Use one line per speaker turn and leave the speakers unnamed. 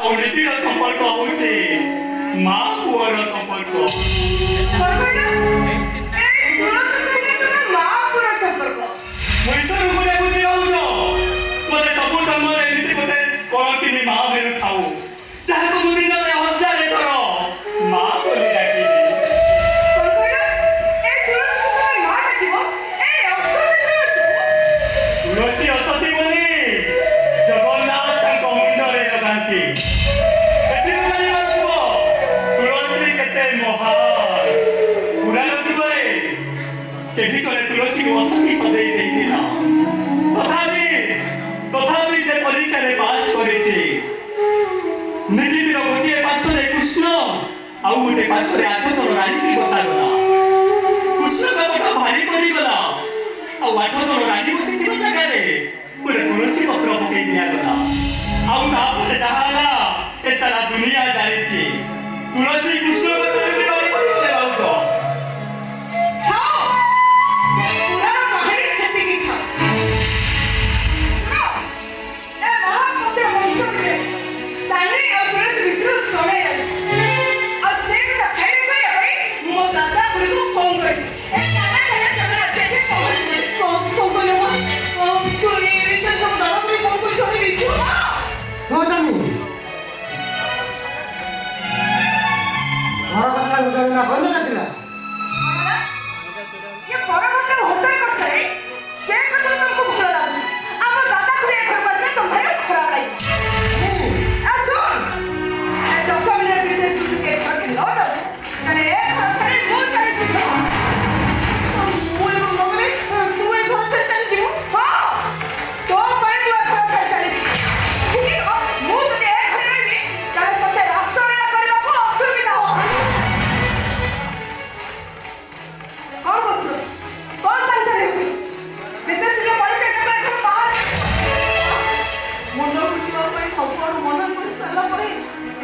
ଆଉ ଲିପିର ସମ୍ପର୍କ ହଉଛି ମା ପୁଅର ସମ୍ପର୍କ। ମୁଁ ଈଶ୍ୱରଙ୍କୁ ଗୋଟେ ବୁଝି ଭାବୁଛ ମୋତେ ସବୁ ସମୟରେ ଏମିତି ଗୋଟେ କଳକିନି ମା ମିଳୁଥାଉ ଯାହାକୁ ମୁଁ ଦିନରେ 1000 ଥର ମା ବୋଲି ଡାକିବି। ତୁଳସୀ ଅସତୀ ବୋଲି ଜଗନ୍ନାଥ ତାଙ୍କ ମୁଣ୍ଡରେ ଲଗାନ୍ତି। ଏଥିରୁ ଜାଣିପାରୁଥିବ ତୁଳସୀ କେତେ ମହାନ। ପୁରାଣ ଯୁଗରେ କେହି ଜଣେ ତୁଳସୀକୁ ଅସତୀ ସଜେଇ ଦେଇଥିଲା, ତଥାପି ସେ ପରୀକ୍ଷାରେ ପାସ୍ କରିଛି। ନୀତିର ଗୋଟିଏ ପାର୍ଶ୍ୱରେ କୃଷ୍ଣ ଆଉ ଗୋଟେ ପାର୍ଶ୍ୱରେ 8 ଜଣ ରାଣୀକି ବସାଗଲା। କୃଷ୍ଣଙ୍କ ପଟ ଭାରି ପଡ଼ିଗଲା ଆଉ 8 ଜଣ ରାଣୀ ବସିଥିବା ଜାଗାରେ ଗୋଟେ ତୁଳସୀ ପତ୍ର ପକେଇ ଦିଆଗଲା। ଆଉ ତାପରେ ଯାହା ହେଲା ଏ ସାରା ଦୁନିଆ ଜାଣିଛି। ତୁଳସୀ କୃଷ୍ଣଙ୍କ ତରଫରୁ ଭାରି ପଡ଼ିଗଲେ ଭାବୁଛ।
ଘର କଥା